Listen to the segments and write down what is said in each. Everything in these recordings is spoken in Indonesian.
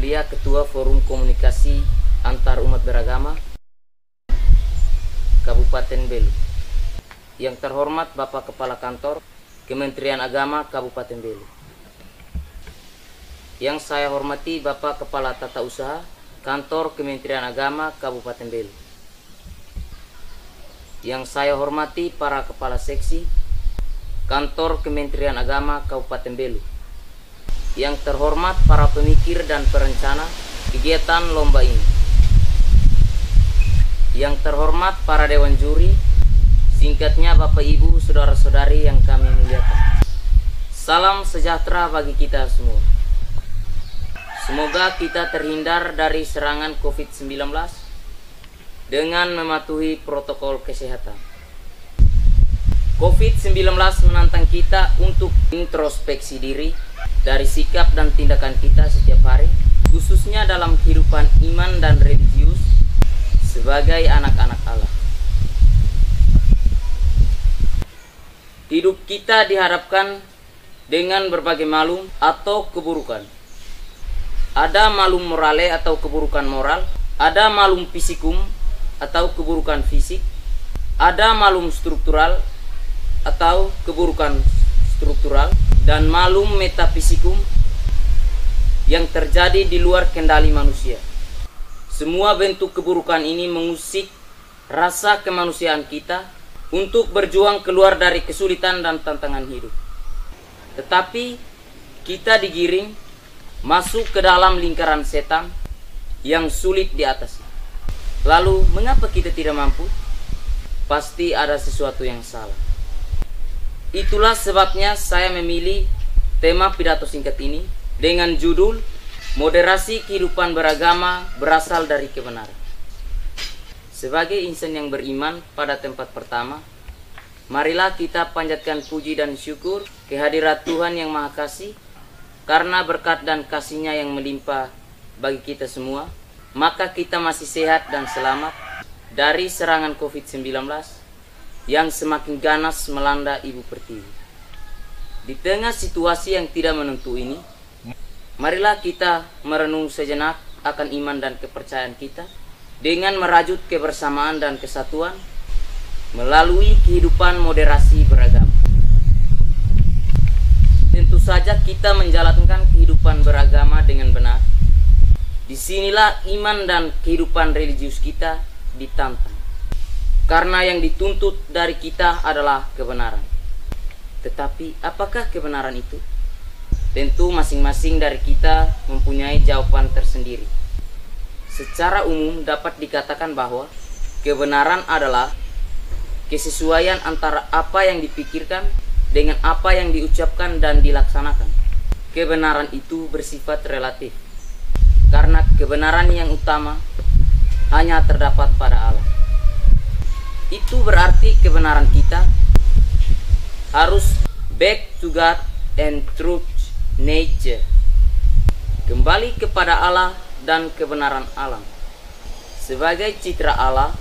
Saya Ketua Forum Komunikasi Antar Umat Beragama Kabupaten Belu. Yang terhormat Bapak Kepala Kantor Kementerian Agama Kabupaten Belu. Yang saya hormati Bapak Kepala Tata Usaha Kantor Kementerian Agama Kabupaten Belu. Yang saya hormati para Kepala Seksi Kantor Kementerian Agama Kabupaten Belu. Yang terhormat para pemikir dan perencana kegiatan lomba ini. Yang terhormat para Dewan Juri, singkatnya Bapak Ibu, Saudara-saudari yang kami muliakan. Salam sejahtera bagi kita semua. Semoga kita terhindar dari serangan COVID-19 dengan mematuhi protokol kesehatan. COVID-19 menantang kita untuk introspeksi diri dari sikap dan tindakan kita setiap hari, khususnya dalam kehidupan iman dan religius sebagai anak-anak Allah. Hidup kita dihadapkan dengan berbagai malum atau keburukan. Ada malum morale atau keburukan moral, ada malum fisikum atau keburukan fisik, ada malum struktural atau keburukan struktural, dan malum metafisikum yang terjadi di luar kendali manusia. Semua bentuk keburukan ini mengusik rasa kemanusiaan kita untuk berjuang keluar dari kesulitan dan tantangan hidup. Tetapi kita digiring masuk ke dalam lingkaran setan yang sulit diatasi. Lalu mengapa kita tidak mampu? Pasti ada sesuatu yang salah. Itulah sebabnya saya memilih tema pidato singkat ini dengan judul Moderasi Kehidupan Beragama Berasal dari Kebenaran. Sebagai insan yang beriman pada tempat pertama, marilah kita panjatkan puji dan syukur kehadirat Tuhan yang Maha Kasih. Karena berkat dan kasih-Nya yang melimpah bagi kita semua, maka kita masih sehat dan selamat dari serangan COVID-19 yang semakin ganas melanda Ibu Pertiwi. Di tengah situasi yang tidak menentu ini, marilah kita merenung sejenak akan iman dan kepercayaan kita dengan merajut kebersamaan dan kesatuan melalui kehidupan moderasi beragama. Tentu saja kita menjalankan kehidupan beragama dengan benar. Disinilah iman dan kehidupan religius kita ditantang. Karena yang dituntut dari kita adalah kebenaran. Tetapi apakah kebenaran itu? Tentu masing-masing dari kita mempunyai jawaban tersendiri. Secara umum dapat dikatakan bahwa kebenaran adalah kesesuaian antara apa yang dipikirkan dengan apa yang diucapkan dan dilaksanakan. Kebenaran itu bersifat relatif, karena kebenaran yang utama hanya terdapat pada Allah. Itu berarti kebenaran kita harus back to God and truth nature, kembali kepada Allah dan kebenaran alam. Sebagai citra Allah,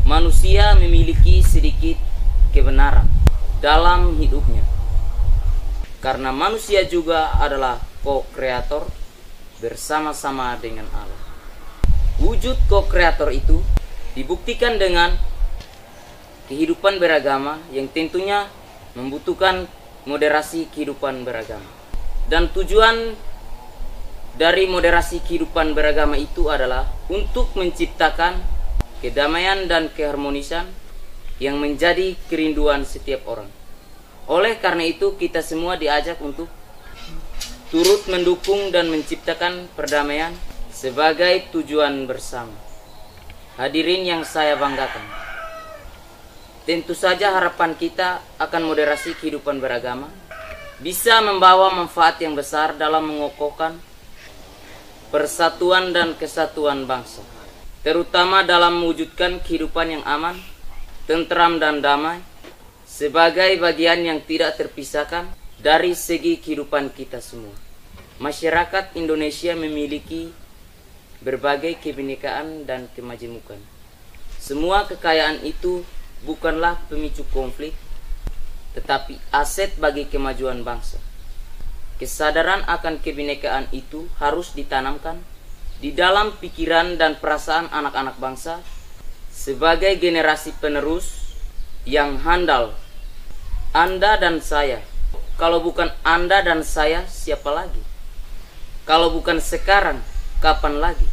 manusia memiliki sedikit kebenaran dalam hidupnya, karena manusia juga adalah co-kreator bersama-sama dengan Allah. Wujud co-kreator itu dibuktikan dengan kehidupan beragama yang tentunya membutuhkan moderasi kehidupan beragama. Dan tujuan dari moderasi kehidupan beragama itu adalah untuk menciptakan kedamaian dan keharmonisan yang menjadi kerinduan setiap orang. Oleh karena itu kita semua diajak untuk turut mendukung dan menciptakan perdamaian sebagai tujuan bersama. Hadirin yang saya banggakan, tentu saja harapan kita akan moderasi kehidupan beragama bisa membawa manfaat yang besar dalam mengokohkan persatuan dan kesatuan bangsa, terutama dalam mewujudkan kehidupan yang aman, tentram dan damai sebagai bagian yang tidak terpisahkan dari segi kehidupan kita semua. Masyarakat Indonesia memiliki berbagai kebinekaan dan kemajemukan. Semua kekayaan itu bukanlah pemicu konflik, tetapi aset bagi kemajuan bangsa. kesadaran akan kebinekaan itu harus ditanamkan di dalam pikiran dan perasaan anak-anak bangsa sebagai generasi penerus yang handal. Anda dan saya, kalau bukan Anda dan saya, siapa lagi? Kalau bukan sekarang, kapan lagi?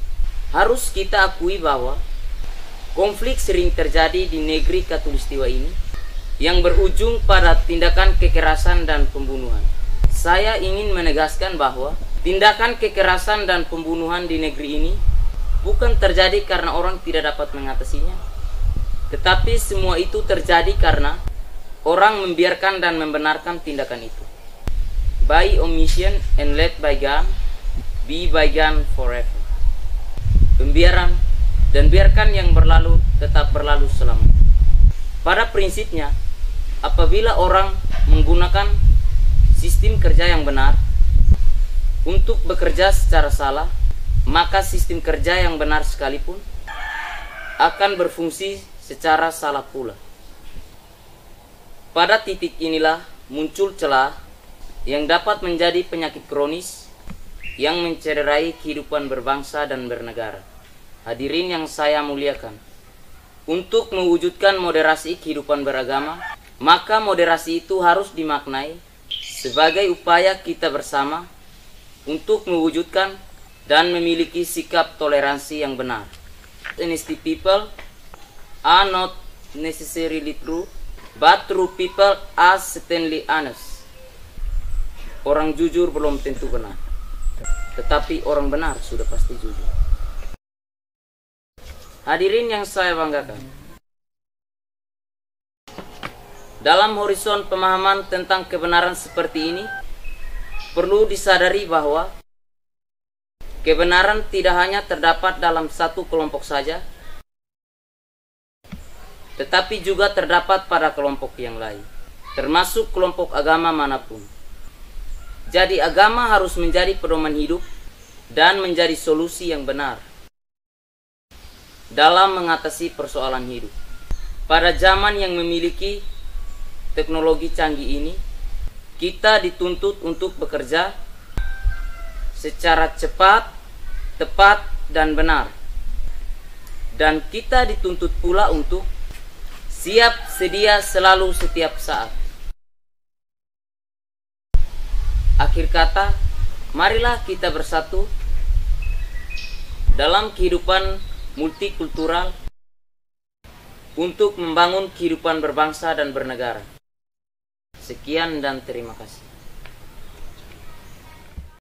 Harus kita akui bahwa konflik sering terjadi di negeri Katulistiwa ini yang berujung pada tindakan kekerasan dan pembunuhan. Saya ingin menegaskan bahwa tindakan kekerasan dan pembunuhan di negeri ini bukan terjadi karena orang tidak dapat mengatasinya, tetapi semua itu terjadi karena orang membiarkan dan membenarkan tindakan itu. By omission and let bygone be bygone forever. Pembiaran dan biarkan yang berlalu tetap berlalu selamanya. Pada prinsipnya, apabila orang menggunakan sistem kerja yang benar untuk bekerja secara salah, maka sistem kerja yang benar sekalipun akan berfungsi secara salah pula. Pada titik inilah muncul celah yang dapat menjadi penyakit kronis yang mencederai kehidupan berbangsa dan bernegara. Hadirin yang saya muliakan, untuk mewujudkan moderasi kehidupan beragama, maka moderasi itu harus dimaknai sebagai upaya kita bersama untuk mewujudkan dan memiliki sikap toleransi yang benar. Honesty people are not necessarily true, but true people are certainly honest. Orang jujur belum tentu benar, tetapi orang benar sudah pasti jujur. Hadirin yang saya banggakan, dalam horizon pemahaman tentang kebenaran seperti ini, perlu disadari bahwa kebenaran tidak hanya terdapat dalam satu kelompok saja, tetapi juga terdapat pada kelompok yang lain, termasuk kelompok agama manapun. Jadi agama harus menjadi pedoman hidup dan menjadi solusi yang benar dalam mengatasi persoalan hidup. Pada zaman yang memiliki teknologi canggih ini, kita dituntut untuk bekerja secara cepat, tepat, dan benar. Dan kita dituntut pula untuk siap sedia selalu setiap saat. Akhir kata, marilah kita bersatu dalam kehidupan multikultural untuk membangun kehidupan berbangsa dan bernegara. Sekian dan terima kasih.